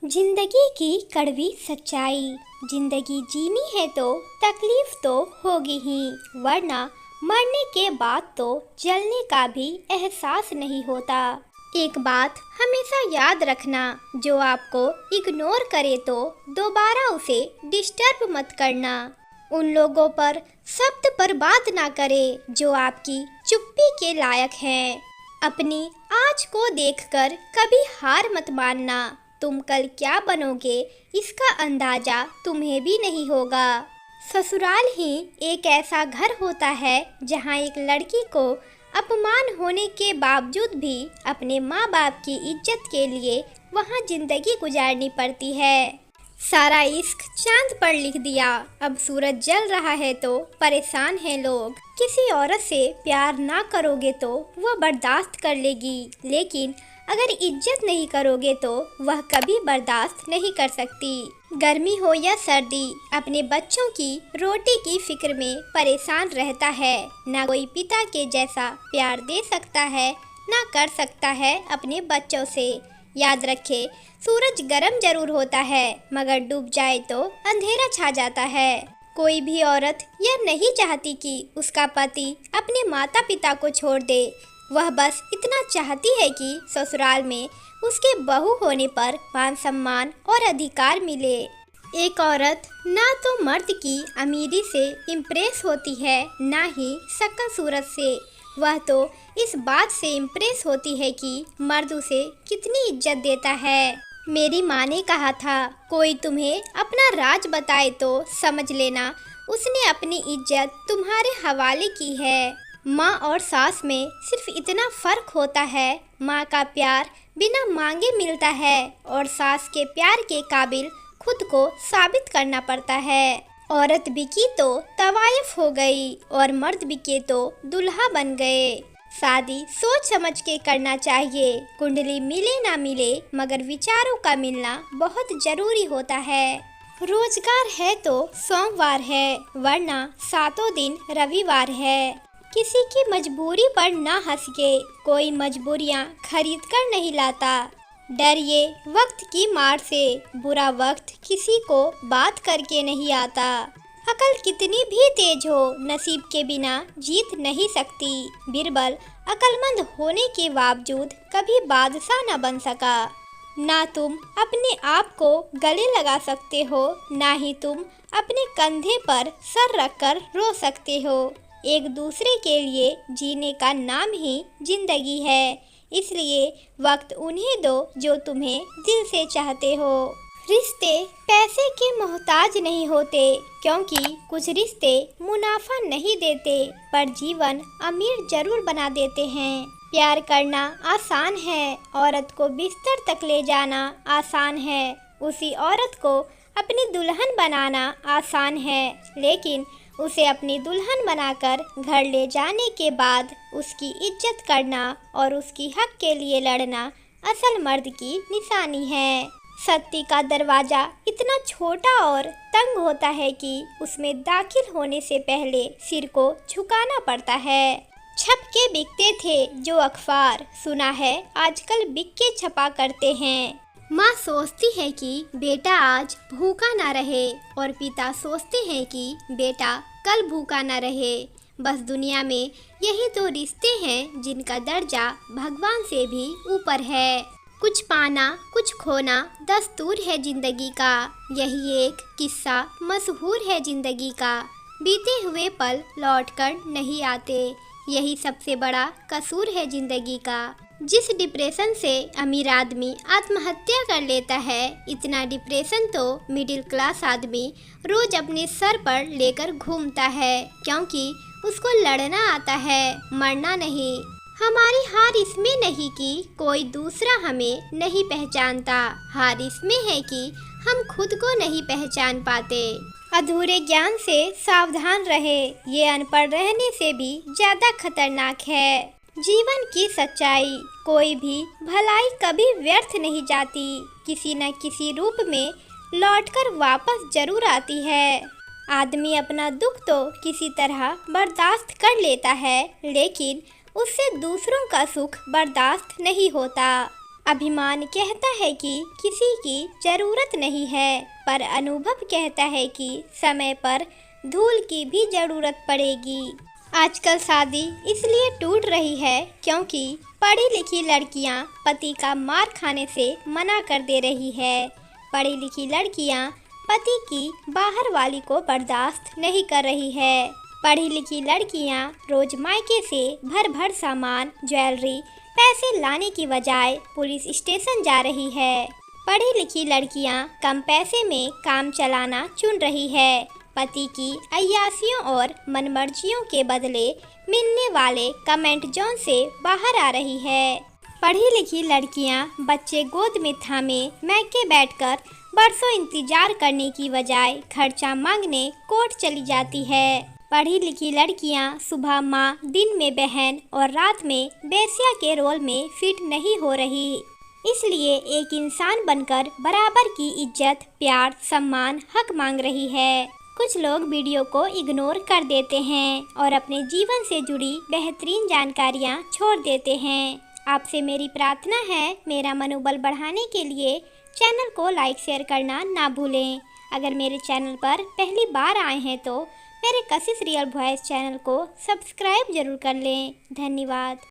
जिंदगी की कड़वी सच्चाई। जिंदगी जीनी है तो तकलीफ तो होगी ही, वरना मरने के बाद तो जलने का भी एहसास नहीं होता। एक बात हमेशा याद रखना, जो आपको इग्नोर करे तो दोबारा उसे डिस्टर्ब मत करना। उन लोगों पर शब्द बर्बाद ना करे जो आपकी चुप्पी के लायक हैं। अपनी आज को देखकर कभी हार मत मानना। तुम कल क्या बनोगे इसका अंदाजा तुम्हें भी नहीं होगा। ससुराल ही एक ऐसा घर होता है जहाँ एक लड़की को अपमान होने के बावजूद भी अपने माँ बाप की इज्जत के लिए वहाँ जिंदगी गुजारनी पड़ती है। सारा इश्क चांद पर लिख दिया, अब सूरज जल रहा है तो परेशान हैं लोग। किसी औरत से प्यार ना करोगे तो वह बर्दाश्त कर लेगी, लेकिन अगर इज्जत नहीं करोगे तो वह कभी बर्दाश्त नहीं कर सकती। गर्मी हो या सर्दी, अपने बच्चों की रोटी की फिक्र में परेशान रहता है। ना कोई पिता के जैसा प्यार दे सकता है, ना कर सकता है अपने बच्चों से। याद रखे, सूरज गर्म जरूर होता है, मगर डूब जाए तो अंधेरा छा जाता है। कोई भी औरत यह नहीं चाहती कि उसका पति अपने माता पिता को छोड़ दे। वह बस इतना चाहती है कि ससुराल में उसके बहू होने पर मान सम्मान और अधिकार मिले। एक औरत ना तो मर्द की अमीरी से इम्प्रेस होती है, ना ही शक्ल सूरत से। वह तो इस बात से इम्प्रेस होती है कि मर्द उसे कितनी इज्जत देता है। मेरी माँ ने कहा था, कोई तुम्हें अपना राज बताए तो समझ लेना उसने अपनी इज्जत तुम्हारे हवाले की है। माँ और सास में सिर्फ इतना फर्क होता है, माँ का प्यार बिना मांगे मिलता है और सास के प्यार के काबिल खुद को साबित करना पड़ता है। औरत बिकी तो तवायफ हो गई और मर्द बिके तो दुल्हा बन गए। शादी सोच समझ के करना चाहिए। कुंडली मिले ना मिले, मगर विचारों का मिलना बहुत जरूरी होता है। रोजगार है तो सोमवार है, वरना सातों दिन रविवार है। किसी की मजबूरी पर ना हंसिए, कोई मजबूरियाँ खरीद कर नहीं लाता। डरिए वक्त की मार से, बुरा वक्त किसी को बात करके नहीं आता। अकल कितनी भी तेज हो, नसीब के बिना जीत नहीं सकती। बीरबल अकलमंद होने के बावजूद कभी बादशाह न बन सका। ना तुम अपने आप को गले लगा सकते हो, ना ही तुम अपने कंधे पर सर रखकर रो सकते हो। एक दूसरे के लिए जीने का नाम ही जिंदगी है, इसलिए वक्त उन्हें दो जो तुम्हें दिल से चाहते हो। रिश्ते पैसे के मोहताज नहीं होते, क्योंकि कुछ रिश्ते मुनाफा नहीं देते पर जीवन अमीर जरूर बना देते हैं। प्यार करना आसान है, औरत को बिस्तर तक ले जाना आसान है। उसी औरत को अपनी दुल्हन बनाना आसान है, लेकिन उसे अपनी दुल्हन बनाकर घर ले जाने के बाद उसकी इज्जत करना और उसकी हक के लिए लड़ना असल मर्द की निशानी है। सत्ती का दरवाज़ा इतना छोटा और तंग होता है कि उसमें दाखिल होने से पहले सिर को झुकाना पड़ता है। छप के बिकते थे जो अखबार, सुना है आजकल बिक के छपा करते हैं। माँ सोचती है कि बेटा आज भूखा ना रहे और पिता सोचते हैं कि बेटा कल भूखा ना रहे। बस दुनिया में यही दो रिश्ते हैं जिनका दर्जा भगवान से भी ऊपर है। कुछ पाना कुछ खोना दस्तूर है जिंदगी का, यही एक किस्सा मशहूर है जिंदगी का। बीते हुए पल लौटकर नहीं आते, यही सबसे बड़ा कसूर है जिंदगी का। जिस डिप्रेशन से अमीर आदमी आत्महत्या कर लेता है, इतना डिप्रेशन तो मिडिल क्लास आदमी रोज अपने सर पर लेकर घूमता है, क्योंकि उसको लड़ना आता है, मरना नहीं। हमारी हार इसमें नहीं कि कोई दूसरा हमें नहीं पहचानता, हार इसमें है कि हम खुद को नहीं पहचान पाते। अधूरे ज्ञान से सावधान रहे, ये अनपढ़ रहने से भी ज्यादा खतरनाक है। जीवन की सच्चाई, कोई भी भलाई कभी व्यर्थ नहीं जाती, किसी न किसी रूप में लौटकर वापस जरूर आती है। आदमी अपना दुख तो किसी तरह बर्दाश्त कर लेता है, लेकिन उससे दूसरों का सुख बर्दाश्त नहीं होता। अभिमान कहता है कि किसी की जरूरत नहीं है, पर अनुभव कहता है कि समय पर धूल की भी जरूरत पड़ेगी। आजकल शादी इसलिए टूट रही है क्योंकि पढ़ी लिखी लड़कियां पति का मार खाने से मना कर दे रही है। पढ़ी लिखी लड़कियां पति की बाहर वाली को बर्दाश्त नहीं कर रही है। पढ़ी लिखी लड़कियां रोज मायके से भर भर सामान, ज्वेलरी, पैसे लाने की बजाय पुलिस स्टेशन जा रही है। पढ़ी लिखी लड़कियां कम पैसे में काम चलाना चुन रही है। पति की अय्यासियों और मनमर्जियों के बदले मिलने वाले कमेंट जोन से बाहर आ रही है। पढ़ी लिखी लड़कियां बच्चे गोद में थामे मैके बैठकर बरसों इंतजार करने की बजाय खर्चा मांगने कोर्ट चली जाती है। पढ़ी लिखी लड़कियां सुबह माँ, दिन में बहन और रात में बेस्या के रोल में फिट नहीं हो रही। इसलिए एक इंसान बनकर बराबर की इज्जत, प्यार, सम्मान, हक मांग रही है। कुछ लोग वीडियो को इग्नोर कर देते हैं और अपने जीवन से जुड़ी बेहतरीन जानकारियां छोड़ देते हैं। आपसे मेरी प्रार्थना है, मेरा मनोबल बढ़ाने के लिए चैनल को लाइक शेयर करना ना भूलें। अगर मेरे चैनल पर पहली बार आए हैं तो मेरे कशिश रियल वॉइस चैनल को सब्सक्राइब जरूर कर लें। धन्यवाद।